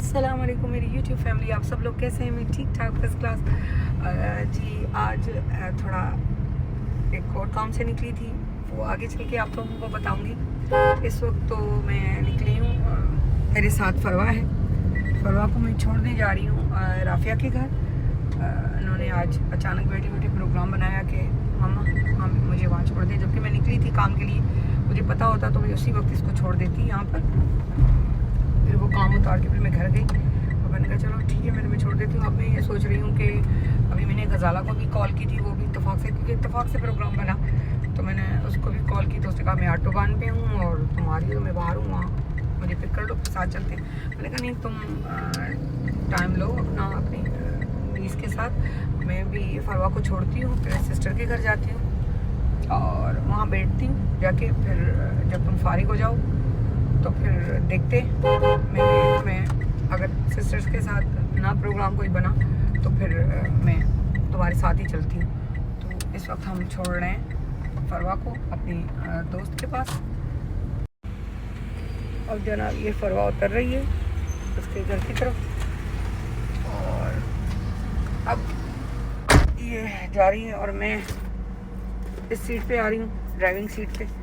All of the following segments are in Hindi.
अस्सलाम वालेकुम मेरी यूट्यूब फैमिली, आप सब लोग कैसे हैं? मैं ठीक ठाक फर्स्ट क्लास। जी आज थोड़ा एक और काम से निकली थी, वो आगे चल के आप लोगों को बताऊंगी। इस वक्त तो मैं निकली हूँ, मेरे साथ फरवा है। फरवा को मैं छोड़ने जा रही हूँ राफिया के घर। उन्होंने आज अचानक बैठे बैठे प्रोग्राम बनाया कि मामा हम मुझे वहाँ छोड़ दें, जबकि मैं निकली थी काम के लिए। मुझे पता होता तो मैं उसी वक्त इसको छोड़ देती यहाँ पर। फिर वो काम उतार के फिर मैं घर गई और मैंने कहा चलो ठीक है, मैं छोड़ देती हूँ। अब मैं ये सोच रही हूँ कि अभी मैंने गजाला को भी कॉल की थी, वो भी इत्तेफाक से, क्योंकि इत्तेफाक से प्रोग्राम बना, तो मैंने उसको भी कॉल की। तो उसने कहा मैं ऑटोबान पे हूँ और तुम्हारी तो मैं बाहर हूँ, वहाँ मुझे पिक कर लो, साथ चलते हैं। मैंने कहा नहीं, तुम टाइम लो अपना, अपनी मीज़ के साथ। मैं भी फरवा को छोड़ती हूँ, फिर सिस्टर के घर जाती हूँ और वहाँ बैठती हूँ जाके। फिर जब तुम फारिग हो जाओ तो फिर देखते मैं अगर सिस्टर्स के साथ ना प्रोग्राम कोई बना तो फिर मैं तुम्हारे साथ ही चलती हूँ। तो इस वक्त हम छोड़ रहे हैं फरवा को अपनी दोस्त के पास। अब जनाब ये फरवा उतर रही है उसके घर की तरफ और अब ये जा रही है और मैं इस सीट पे आ रही हूँ, ड्राइविंग सीट पे।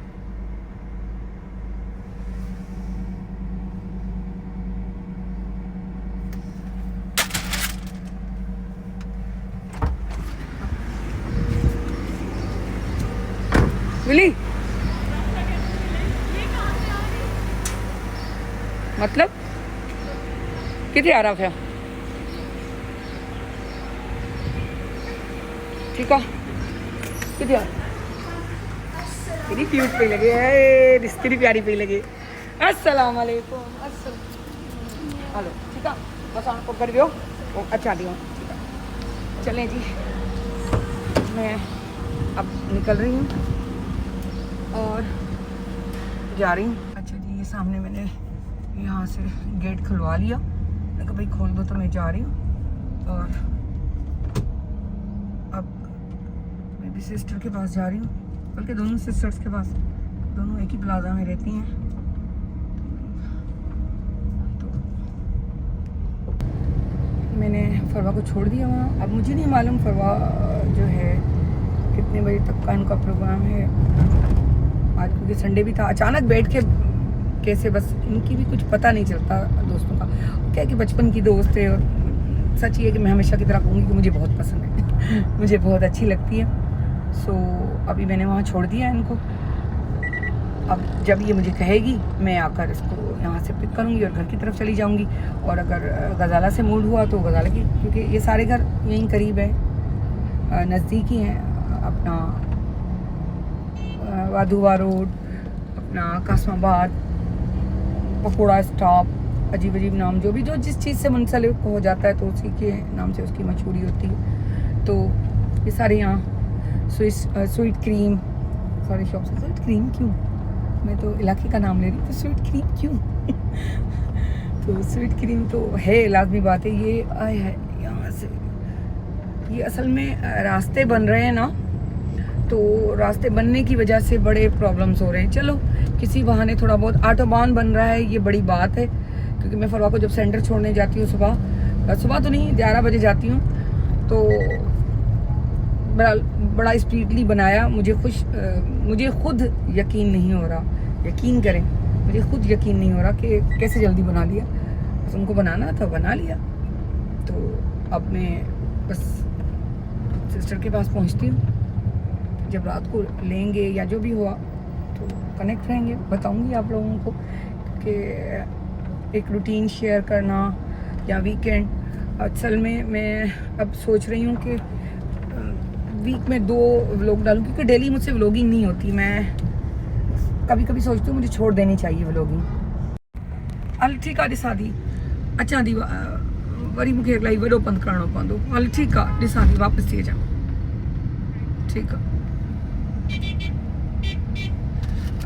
मिली मतलब कितने आ रहा था? ठीक है, कितने कितनी क्यूट पे लगे, कितनी प्यारी पे लगे। अस्सलाम वालेकुम। हेलो, ठीक है, बस आपको कर दियो। अच्छा दियो, ठीक है, चलें जी। मैं अब निकल रही हूँ और जा रही हूँ। अच्छा जी, ये सामने मैंने यहाँ से गेट खुलवा लिया। मैंने कहा भाई खोल दो, तो मैं जा रही हूँ और अब मैं भी सिस्टर के पास जा रही हूँ, बल्कि दोनों सिस्टर्स के पास, दोनों एक ही प्लाजा में रहती हैं। तो मैंने फरवा को छोड़ दिया वहाँ। अब मुझे नहीं मालूम फरवा जो है कितने बजे तक का इनका प्रोग्राम है आज, क्योंकि संडे भी था। अचानक बैठ के कैसे, बस इनकी भी कुछ पता नहीं चलता दोस्तों का। क्या कि बचपन की दोस्त है और सच ये कि मैं हमेशा की तरह कहूँगी कि मुझे बहुत पसंद है मुझे बहुत अच्छी लगती है। सो अभी मैंने वहाँ छोड़ दिया इनको। अब जब ये मुझे कहेगी मैं आकर इसको यहाँ से पिक करूँगी और घर की तरफ चली जाऊँगी। और अगर गजाला से मूड हुआ तो गजाला की, क्योंकि ये सारे घर यहीं करीब है, नज़दीक ही हैं। अपना वाधुवा रोड, अपना कासमाबाद, पकोड़ा स्टॉप, अजीब अजीब नाम जो जिस चीज़ से मुंसलिक हो जाता है तो उसी के नाम से उसकी मशहूरी होती है। तो ये सारे यहाँ स्वीट क्रीम, सॉरी शॉप से स्वीट क्रीम क्यों, मैं तो इलाके का नाम ले रही हूँ, तो स्वीट क्रीम क्यों तो स्वीट क्रीम तो है, लाजमी बात है। ये आए है यहाँ से, ये असल में रास्ते बन रहे हैं ना, तो रास्ते बनने की वजह से बड़े प्रॉब्लम्स हो रहे हैं। चलो किसी बहाने थोड़ा बहुत ऑटोबान बन रहा है, ये बड़ी बात है। क्योंकि मैं फरवा को जब सेंटर छोड़ने जाती हूँ सुबह तो नहीं, 11 बजे जाती हूँ, तो बड़ा स्पीडली बनाया। मुझे खुद यकीन नहीं हो रहा, यकीन करें, मुझे खुद यकीन नहीं हो रहा कि कैसे जल्दी बना लिया। बस उनको बनाना था, बना लिया। तो अब मैं बस सिस्टर के पास पहुँचती हूँ। जब रात को लेंगे या जो भी हुआ तो कनेक्ट रहेंगे, बताऊंगी आप लोगों को कि एक रूटीन शेयर करना या वीकेंड। असल में मैं अब सोच रही हूँ कि वीक में 2 व्लॉग डालूँ, क्योंकि डेली मुझसे व्लॉगिंग नहीं होती। मैं कभी कभी सोचती हूँ मुझे छोड़ देनी चाहिए व्लॉगिंग। हल ठीक आहे, ॾिसां थी, अचां थी, वरी मूंखे इलाही वॾो पंधु करिणो पवंदो। हल ठीकु आहे, ॾिसां थी, वापसि थी अचां, ठीकु आहे।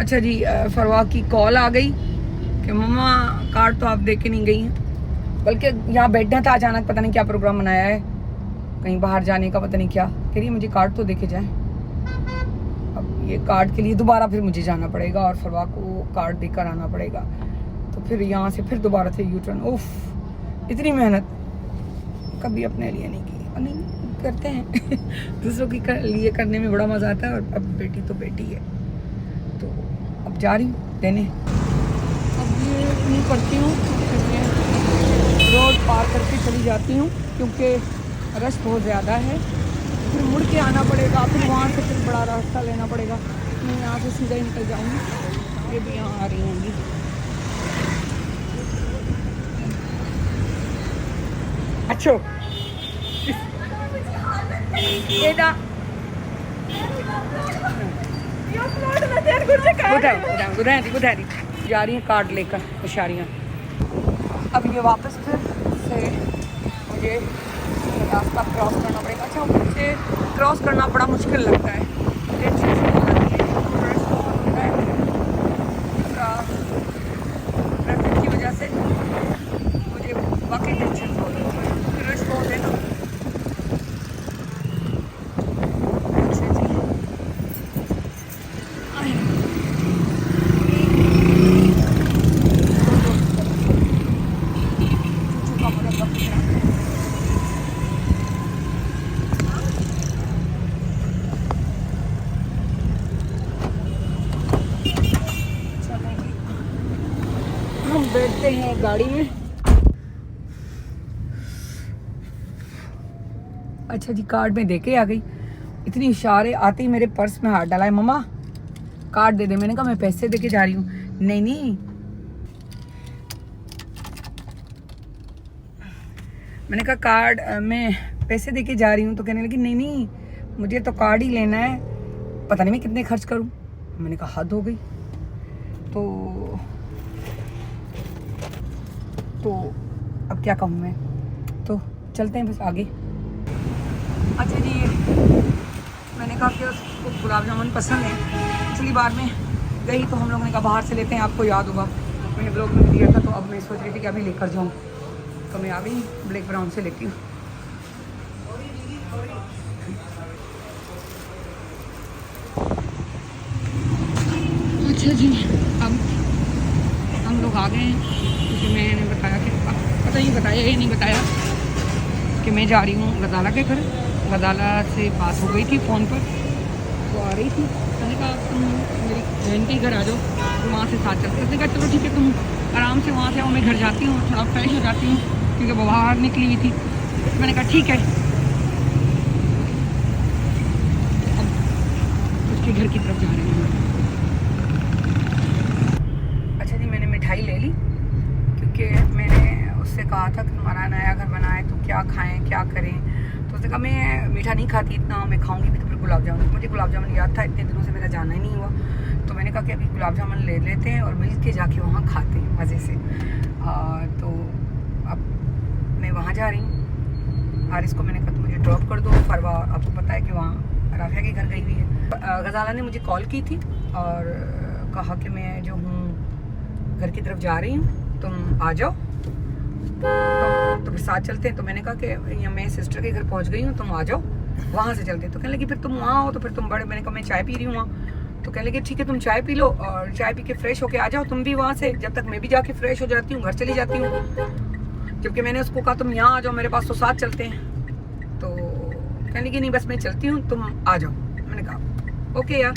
अच्छा जी, फरवा की कॉल आ गई कि मम्मा कार्ड तो आप दे के नहीं गई हैं, बल्कि यहाँ बैठना था, अचानक पता नहीं क्या प्रोग्राम बनाया है, कहीं बाहर जाने का, पता नहीं क्या। कह रही है मुझे कार्ड तो दे के जाए। अब ये कार्ड के लिए दोबारा फिर मुझे जाना पड़ेगा और फरवा को कार्ड देकर आना पड़ेगा। तो फिर यहाँ से फिर दोबारा से यू टर्न। उफ, इतनी मेहनत कभी अपने लिए नहीं की, और नहीं करते हैं दूसरों के लिए करने में बड़ा मज़ा आता है। और अब बेटी तो बेटी है, तो अब जा रही हूँ देने। अब ये नहीं करती हूँ, रोड पार करके चली जाती हूँ क्योंकि रश बहुत ज़्यादा है, फिर मुड़ के आना पड़ेगा, फिर वहाँ से फिर बड़ा रास्ता लेना पड़ेगा। मैं यहाँ से सीधा ही निकल जाऊँगी। ये भी यहाँ आ रही होंगी। अच्छो जा रही हैं कार्ड लेकर होशियारियाँ। अब ये वापस फिर से मुझे रास्ता क्रॉस करना पड़ेगा। अच्छा, मुझे क्रॉस करना बड़ा मुश्किल लगता है, टेंशन सी हो जाती है, ट्रैफिक की वजह से मुझे वाकई टेंशन हो रही है, रश बहुत है ना। हम बैठते हैं गाड़ी में। अच्छा जी, कार्ड में देके आ गई, इतनी इशारे आते ही मेरे पर्स में हाथ डाला है। मम्मा कार्ड दे दे। मैंने कहा मैं पैसे देके जा रही हूँ। नहीं नहीं, मैंने कहा कार्ड मैं पैसे देके जा रही हूँ, तो कहने लगी नहीं नहीं मुझे तो कार्ड ही लेना है, पता नहीं मैं कितने खर्च करूँ। मैंने कहा हद हो गई। तो अब क्या कहूँ मैं, तो चलते हैं बस आगे। अच्छा जी, मैंने कहा कि उसको गुलाब जामुन पसंद है, पिछली बार में गई तो हम लोगों ने कहा बाहर से लेते हैं, आपको याद होगा मैंने ब्लॉग में दिया था। तो अब मैं सोच रही थी कि अभी लेकर जाऊँ, तो मैं आ गई ब्लैक ब्राउन से लेती हूँ। अच्छा जी, अब हम लोग आ गए हैं, क्योंकि मैंने बताया कि पता नहीं बताया या नहीं बताया कि मैं जा रही हूँ गजाला के घर। गजाला से बात हो गई थी फ़ोन पर, वो आ रही थी। मैंने कहा तुम मेरी बहन के घर आ जाओ, तो वहाँ से साथ चलते। उसने कहा चलो ठीक है, तुम आराम से वहाँ से आओ, मैं घर जाती हूँ, थोड़ा फ्रेश हो जाती हूँ, क्योंकि वो बाहर निकली हुई थी। तो मैंने कहा ठीक है। अब उसके घर की तरफ जा रही हूँ। अच्छा जी, मैंने मिठाई ले ली, क्योंकि मैंने उससे कहा था कि तुम्हारा नया घर बना है तो क्या खाएं क्या करें। तो उसने कहा मैं मीठा नहीं खाती इतना, मैं खाऊंगी भी तो फिर गुलाब जामुन। मुझे गुलाब जामुन याद था, इतने दिनों से मेरा जाना ही नहीं हुआ। तो मैंने कहा कि अभी गुलाब जामुन ले लेते हैं और मिल के जाके वहाँ खाते हैं मज़े से। तो अब मैं वहाँ जा रही हूँ। हारिस को मैंने कहा तो मुझे ड्रॉप कर दो। फरवा आपको पता है कि वहाँ राफिया के घर गई हुई है। गजाला ने मुझे कॉल की थी और कहा कि मैं जो हूँ घर की तरफ जा रही हूँ, तुम आ जाओ तो फिर साथ चलते हैं। तो मैंने कहा कि मैं सिस्टर के घर पहुंच गई हूँ, तुम आ जाओ वहाँ से चलते हैं। तो कहने लगी फिर तुम वहाँ हो तो फिर तुम बड़े। मैंने कहा मैं चाय पी रही हूँ वहाँ। तो कहने लगी ठीक है तुम चाय पी लो और चाय पी के फ्रेश होके आ जाओ तुम भी वहाँ से, जब तक मैं भी जाके फ्रेश हो जाती हूँ, घर चली जाती हूँ। जबकि मैंने उसको कहा तुम यहाँ आ जाओ मेरे पास, तो साथ चलते हैं। तो कहने लगी नहीं बस मैं चलती हूँ, तुम आ जाओ। मैंने कहा ओके यार।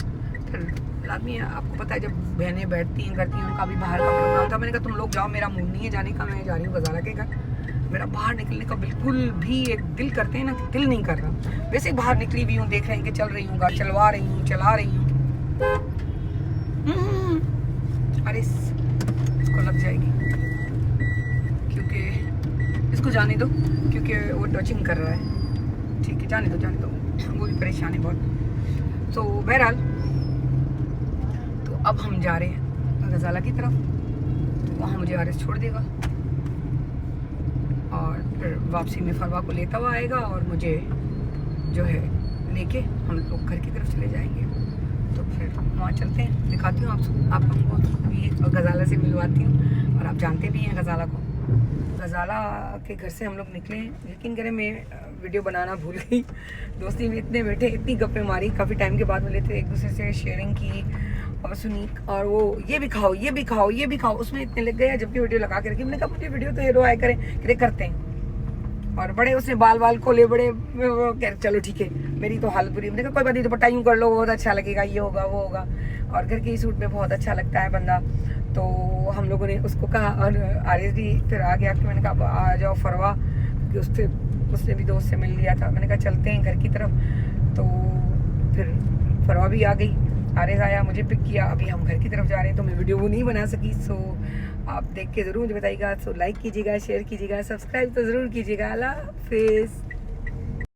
फिर आदमी आपको पता है जब बहनें बैठती हैं करती हैं, उनका भी बाहर का प्रोग्राम था। मैंने कहा तुम लोग जाओ, मेरा मूड नहीं है जाने का, मैं जा रही हूँ गजाला के घर। मेरा बाहर निकलने का बिल्कुल भी एक दिल करते हैं ना कि दिल नहीं कर रहा। वैसे ही बाहर निकली हुई हूँ, देख रहे हैं कि चल रही हूँ, गाड़ी चलवा रही हूँ, चला रही हूँ। अरे इसको लग जाएगी, क्योंकि इसको जाने दो, क्योंकि वो टचिंग कर रहा है। ठीक है जाने दो, वो भी परेशान है बहुत। तो बहरहाल तो अब हम जा रहे हैं गजाला की तरफ। तो वहाँ मुझे आरिस छोड़ देगा और फिर वापसी में फरवा को लेता हुआ आएगा और मुझे जो है लेके हम लोग घर की तरफ चले जाएंगे। तो फिर वहाँ चलते हैं, दिखाती हूँ आप लोगों को भी, गजाला से मिलवाती हूँ। और आप जानते भी हैं गजाला को। गजाला के घर से हम लोग निकले, यकीन करें मैं वीडियो बनाना भूल गई। दोस्ती में इतने बैठे, इतनी गप्पे मारी, काफ़ी टाइम के बाद मिले थे, एक दूसरे से शेयरिंग की और सुनीक और वो ये भी खाओ ये भी खाओ ये भी खाओ, उसमें इतने लग गए जब भी वीडियो लगा के रखी। मैंने कहा मुझे वीडियो तो हीरो आए करें, कहते करते हैं। और बड़े उसने बाल खोले, बड़े कह चलो ठीक है, मेरी तो हालत बुरी। मैंने कहा कोई बात नहीं, दुपट्टा यूँ कर लो, बहुत अच्छा लगेगा, ये होगा वो होगा। और घर के सूट में बहुत अच्छा लगता है बंदा। तो हम लोगों ने उसको कहा, और आरिस भी फिर आ गया कि मैंने कहा आ जाओ फरवा, क्योंकि उसने भी दोस्त से मिल लिया था। मैंने कहा चलते हैं घर की तरफ। तो फिर फरवा भी आ गई, आरिस आया, मुझे पिक किया। अभी हम घर की तरफ जा रहे हैं, तो मैं वीडियो वो नहीं बना सकी। सो आप देख के ज़रूर मुझे बताइएगा। सो लाइक कीजिएगा, शेयर कीजिएगा, सब्सक्राइब तो ज़रूर कीजिएगा। अल्लाह हाफिज़।